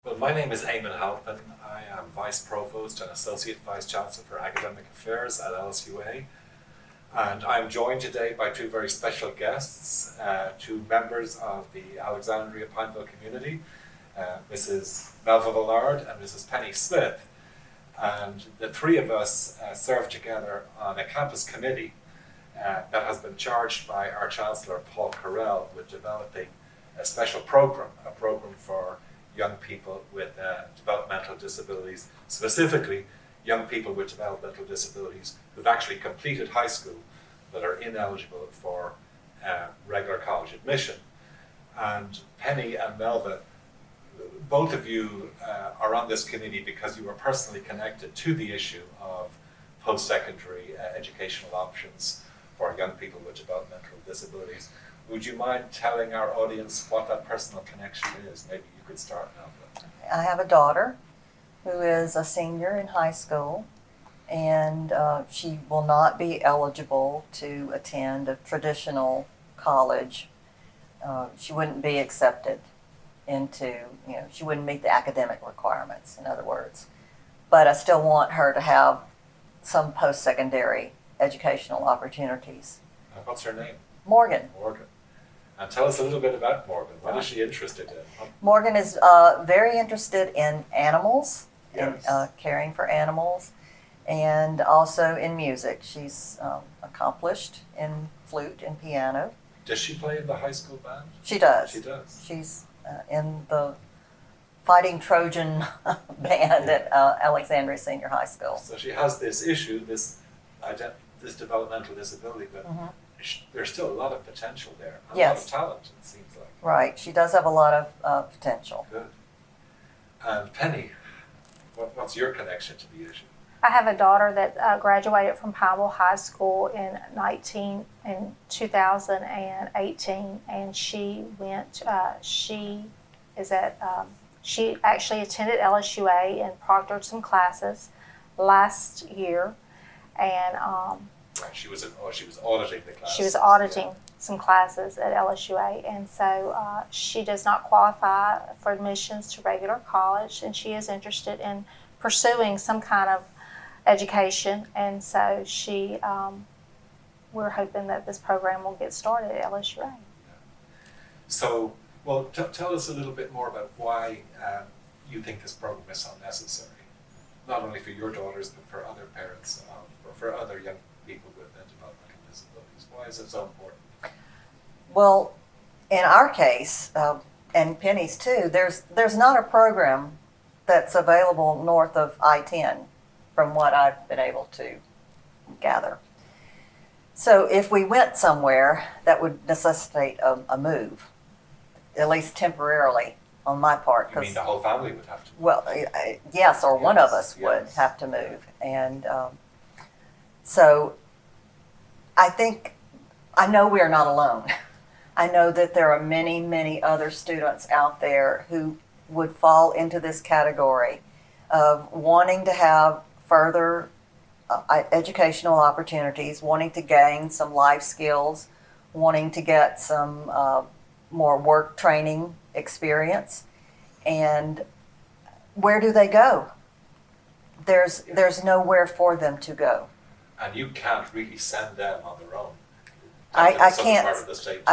Well, my name is Eamon Halpin. I am Vice Provost and Associate Vice Chancellor for Academic Affairs at LSUA. And I'm joined today by two very special guests, two members of the Alexandria Pineville community, Mrs. Melva Villard and Mrs. Penny Smith. And the three of us serve together on a campus committee that has been charged by our Chancellor, Paul Carell, with developing a special program, a program for young people with developmental disabilities, specifically young people with developmental disabilities who've actually completed high school but are ineligible for regular college admission. And Penny and Melva, both of you are on this committee because you were personally connected to the issue of post-secondary educational options for young people with developmental disabilities. Would you mind telling our audience what that personal connection is? Maybe you could start now. I have a daughter who is a senior in high school, and she will not be eligible to attend a traditional college. She wouldn't be accepted into, she wouldn't meet the academic requirements, in other words. But I still want her to have some post-secondary educational opportunities. What's her name? Morgan. Morgan. And tell us a little bit about Morgan. What is she interested in? Morgan is very interested in animals, Yes. and caring for animals, and also in music. She's accomplished in flute and piano. Does she play in the high school band? She does. She does. She's in the Fighting Trojan band at Alexandria Senior High School. So she has this issue, this developmental disability, but there's still a lot of potential there. And Yes. a lot of talent, it seems like. Right. She does have a lot of potential. Good. And Penny, what's your connection to the issue? I have a daughter that graduated from Pineville High School in 2018, and she went. She actually attended LSUA and proctored some classes last year, and Right, she was auditing the class. she was auditing some classes at LSUA, and so she does not qualify for admissions to regular college, and she is interested in pursuing some kind of education, and so we're hoping that this program will get started at LSUA. So, well, tell us a little bit more about why you think this program is so necessary, not only for your daughters, but for other parents, or for other young people with developmental disabilities. Why is it so important? Well, in our case, and Penny's too, there's not a program that's available north of I-10, from what I've been able to gather. So if we went somewhere, that would necessitate a move, at least temporarily on my part. You mean the whole family would have to? Well, yes, or one of us would Yes. have to move. And so I know we are not alone. I know that there are many, many other students out there who would fall into this category of wanting to have further educational opportunities, wanting to gain some life skills, wanting to get some more work training experience. And where do they go? There's nowhere for them to go. And you can't really send them on their own. I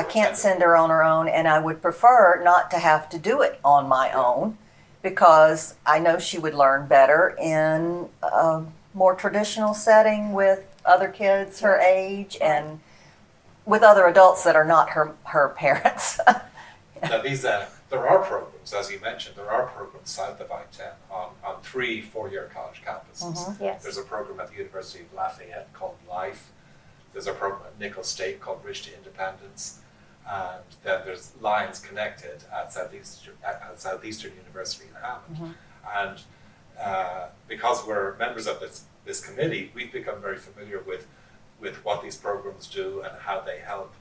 can't send her on her own, and I would prefer not to have to do it on my own, because I know she would learn better in a more traditional setting with other kids her age and with other adults that are not her parents. Now there are programs, as you mentioned, there are programs south of I-10 on 3 four-year college campuses. Yes. There's a program at the University of Lafayette called LIFE. There's a program at Nicholls State called Bridge to Independence. And then there's Lines Connected at Southeastern University in Hammond. And because we're members of this committee, we've become very familiar with what these programs do and how they help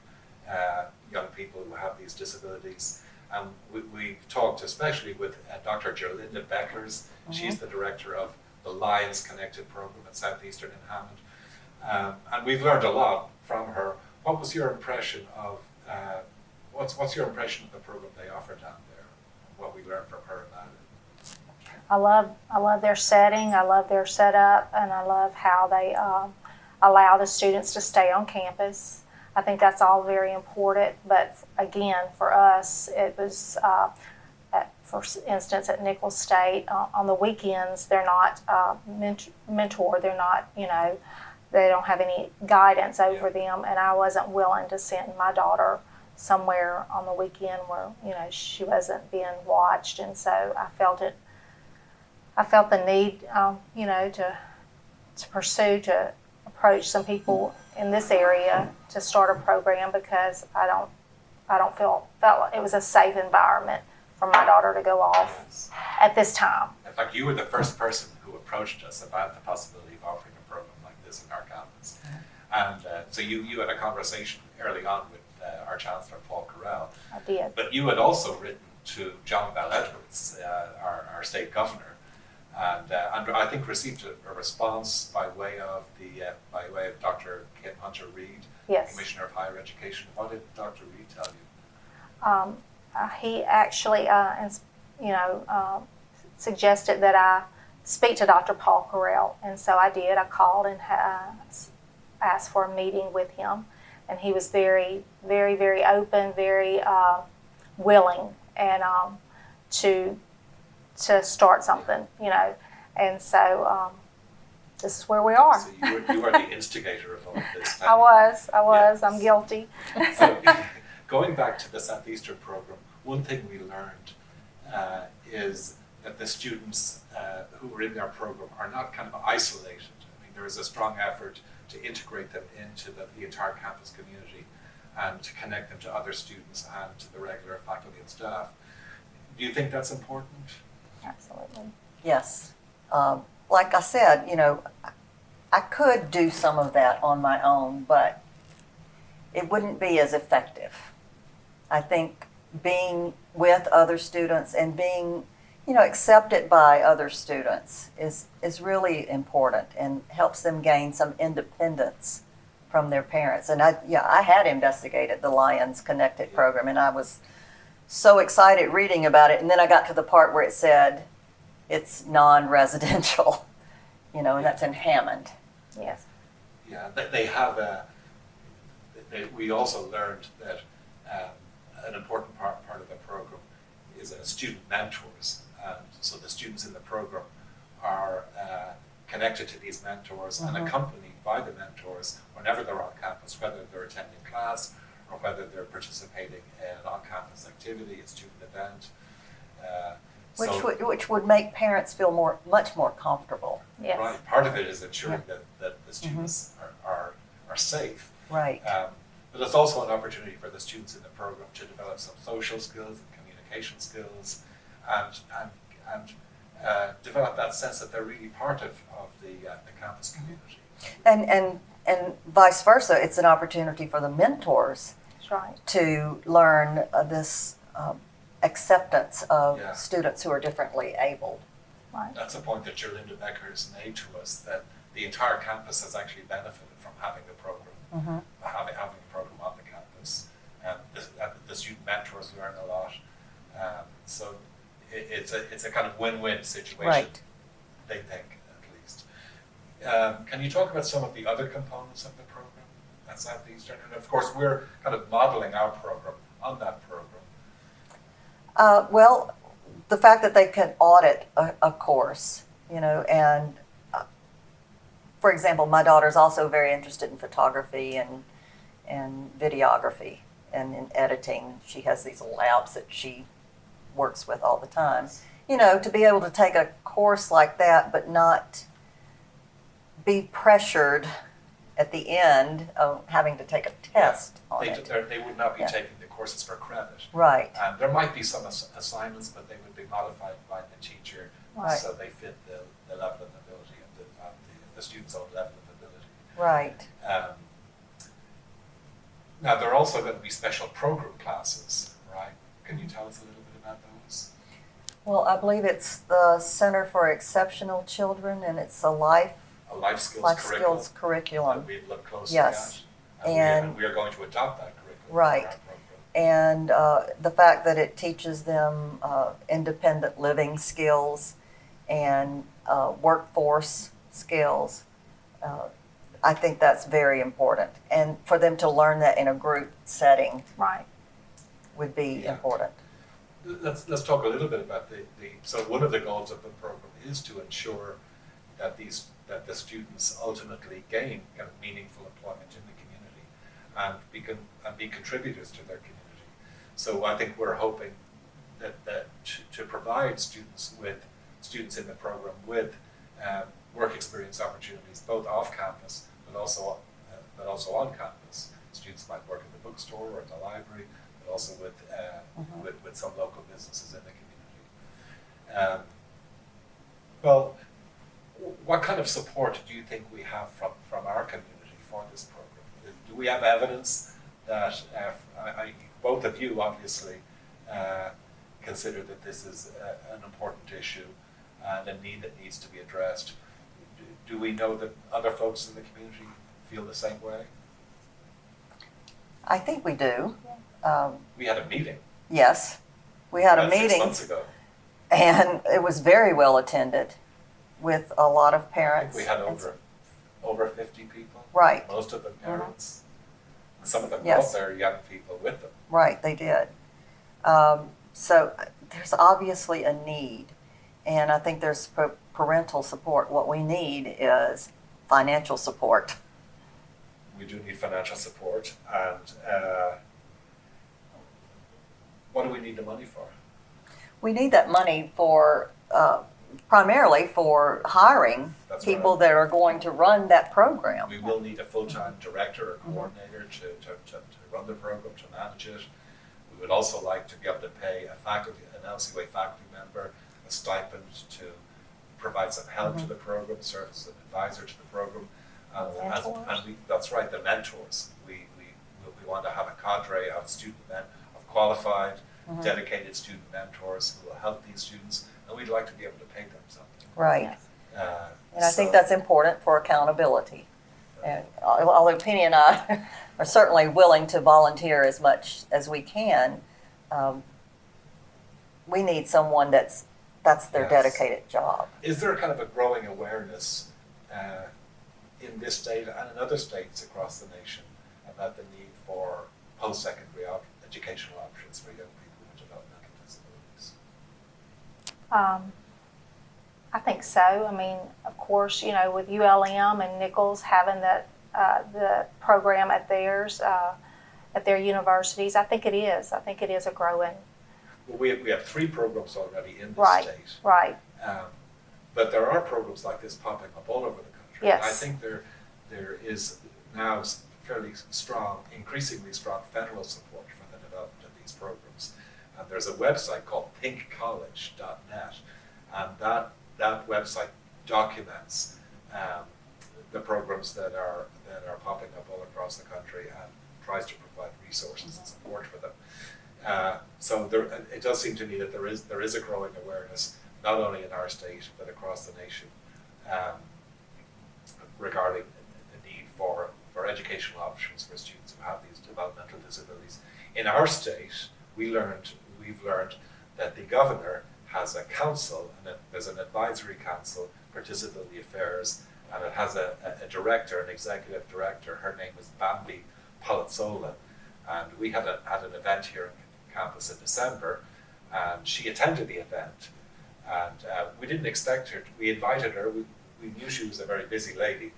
young people who have these disabilities. And we've talked especially with Dr. Gerlinda Beckers. She's the director of the Lines Connected program at Southeastern in Hammond. And we've learned a lot from her. What was your impression of, what's your impression of the program they offer down there? What we learned from her about it? I love their setting. I love their setup, and I love how they allow the students to stay on campus. I think that's all very important. But again, for us, it was, for instance, at Nichols State, on the weekends, they're not mentored. They're not, they don't have any guidance over them. And I wasn't willing to send my daughter somewhere on the weekend where, she wasn't being watched. And so I felt the need, to approach some people in this area to start a program, because I felt it was a safe environment for my daughter to go off at this time. In fact, you were the first person who approached us about the possibility of offering a program like this in our campus. And so you had a conversation early on with our Chancellor, Paul Carell. I did. But you had also written to John Bell Edwards, our state governor, and I think received a response by way of Dr. Kim Hunter-Reid, Yes. Commissioner of Higher Education. What did Dr. Reid tell you? He actually, suggested that I speak to Dr. Paul Carell, and so I did. I called and asked for a meeting with him, and he was very, very, very open, very willing, and to start something, and so this is where we are. So you were the instigator of all of this. I was. Yes. I'm guilty. So, going back to the Southeastern program, one thing we learned is that the students who were in their program are not kind of isolated. I mean, there is a strong effort to integrate them into the entire campus community and to connect them to other students and to the regular faculty and staff. Do you think that's important? Absolutely. Yes. Like I said, I could do some of that on my own, but it wouldn't be as effective. I think being with other students and being, accepted by other students is really important and helps them gain some independence from their parents. And I had investigated the Lions Connected program, and I was so excited reading about it. And then I got to the part where it said it's non-residential, and that's in Hammond. Yes. Yeah, they have we also learned that an important part of the program is student mentors. And so the students in the program are connected to these mentors and accompanied by the mentors whenever they're on campus, whether they're attending class or whether they're participating in an on-campus activity, a student event. Which would make parents feel much more comfortable. Yes. Right. Part of it is ensuring that the students are safe. Right. But it's also an opportunity for the students in the program to develop some social skills and communication skills, and develop that sense that they're really part of the campus community. And vice versa, it's an opportunity for the mentors That's right. to learn this acceptance of students who are differently abled. Right. That's a point that Jerlinda Becker has made to us, that the entire campus has actually benefited from having the program, having the program on the campus, and the student mentors learn a lot. So it's a kind of win-win situation, Right. they think, at least. Can you talk about some of the other components of the program at Southeastern? And of course, we're kind of modeling our program on that program. Well, the fact that they can audit a course, and for example, my daughter's also very interested in photography and videography and in editing. She has these labs that she works with all the time. To be able to take a course like that but not be pressured at the end of having to take a test on it. They would not be taking the courses for credit. Right. And there might be some assignments, but they would be modified by the teacher, Right. so they fit the level of ability of the student's own level of ability. Right. Now, there are also going to be special program classes, right? Can you tell us a little bit about those? Well, I believe it's the Center for Exceptional Children, and it's a life skills curriculum. That we've looked closely Yes. at. And we are going to adopt that curriculum. Right. For our program. And the fact that it teaches them independent living skills, and workforce skills. I think that's very important. And for them to learn that in a group setting Right. would be Yeah. important. Let's talk a little bit about so one of the goals of the program is to ensure that the students ultimately gain kind of meaningful employment in the community and be contributors to their community. So I think we're hoping that to provide students in the program with work experience opportunities both off campus but also on campus. Students might work in the bookstore or in the library, but also with some local businesses in the community. Well, what kind of support do you think we have from our community for this program? Do we have evidence that both of you obviously consider that this is an important issue and a need that needs to be addressed? Do we know that other folks in the community feel the same way? I think we do. We had a meeting. Yes, we had a about 6 meeting, months ago. and it was very well attended with a lot of I think parents. we had over 50 people. Right. Most of them parents. And some of them Yes. brought their young people with them. Right, they did. So there's obviously a need, and I think there's parental support. What we need is financial support. We do need financial support, and what do we need the money for? We need that money for primarily for hiring That's people right. that are going to run that program. We will need a full-time director or coordinator to run the program, to manage it. We would also like to be able to pay an LCUA faculty member a stipend to provide some help to the program, serve as an advisor to the program. Mentors. That's right, the mentors. We want to have a cadre of of qualified, dedicated student mentors who will help these students, and we'd like to be able to pay them something. Right. Yes. And I think that's important for accountability. And although Penny and I are certainly willing to volunteer as much as we can, we need someone that's their Yes. dedicated job. Is there kind of a growing awareness in this state and in other states across the nation about the need for post-secondary educational options for young people with developmental disabilities? I think so. I mean, of course, with ULM and Nichols having the program at theirs, at their universities, I think it is. I think it is a growing. Well, we have 3 programs already in this Right. state. Right. But there are programs like this popping up all over the country. Yes. I think there is now fairly strong, increasingly strong federal support for the development of these programs. And there's a website called thinkcollege.net, and that website documents the programs that are popping up all across the country and tries to provide resources and support for them. So it does seem to me that there is a growing awareness, not only in our state but across the nation, regarding the need for educational options for students who have these developmental disabilities. In our state, we've learned that the governor has a council, and there's an advisory council for disability affairs, and it has a director, an executive director. Her name is Bambi Palazzola, and we had an event here on campus in December, and she attended the event, and we didn't expect her. We invited her. We knew she was a very busy lady,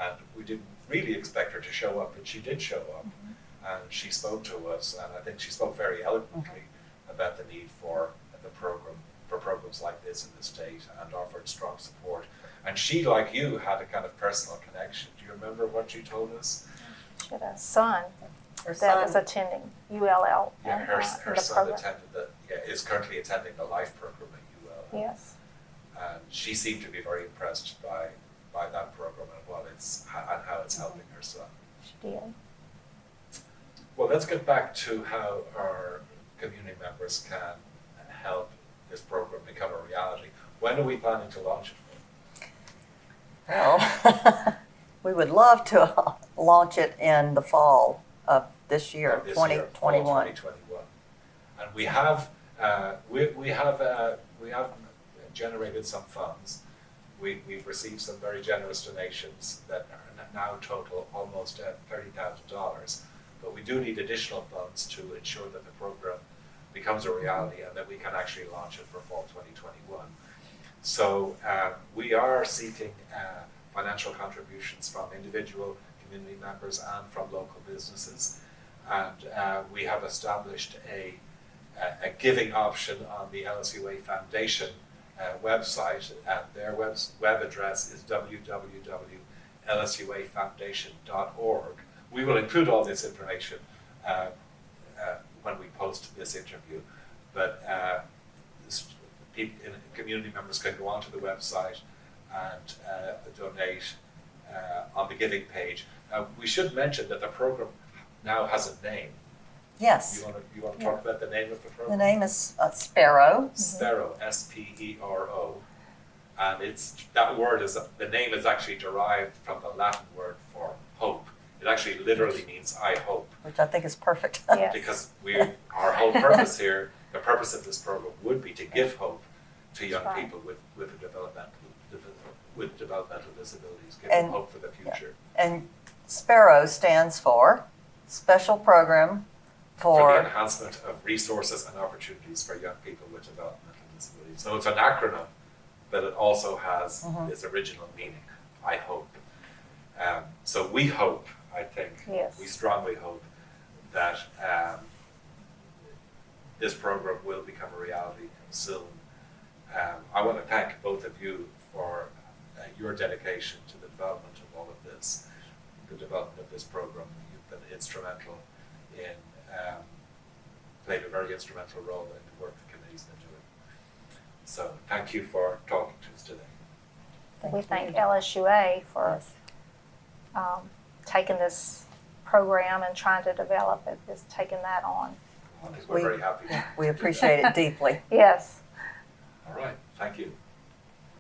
and we didn't really expect her to show up, but she did show up, and she spoke to us, and I think she spoke very eloquently about the need for programs like this in the state, and offered strong support. And she, like you, had a kind of personal connection. Do you remember what she told us? She had a son Her that is son, attending ULL. Yeah, and, her the son program. is currently attending the LIFE program at UL. Yes. And she seemed to be very impressed by that program and how it's helping her son. She did. Well, let's get back to how our community members can help this program become a reality. When are we planning to launch it? well, we would love to launch it in the fall of this year, Of this year, fall 2021. 2021. And we have generated some funds. We've received some very generous donations that are now total almost $30,000. But we do need additional funds to ensure that the program becomes a reality and that we can actually launch it for fall 2021. So we are seeking financial contributions from individual community members and from local businesses. And we have established a giving option on the LSUA Foundation website, and their web address is www.lsuafoundation.org. We will include all this information when we post this interview, but community members can go onto the website and donate on the giving page. We should mention that the program now has a name. Yes. You want to talk about the name of the program? The name is SPERO. SPERO, S-P-E-R-O, and the name is actually derived from the Latin word for hope. It actually literally means I hope. Which I think is perfect. Yes. Because our whole purpose here, the purpose of this program would be to give hope to young Right. people with developmental disabilities, give And- them hope for the future. And SPERO stands for Special Program For the for, enhancement of resources and opportunities for young people with developmental disabilities. So it's an acronym, but it also has its original meaning, I hope. So we hope, I think, Yes. we strongly hope that this program will become a reality soon. I want to thank both of you for your dedication to the development of all of this, the development of this program. You've been instrumental in, played a very instrumental role in the work the committee's been doing. So thank you for talking to us today. We thank LSUA for taking this program and trying to develop it, just taking that on. We're very happy. we appreciate it deeply. Yes. All right, thank you.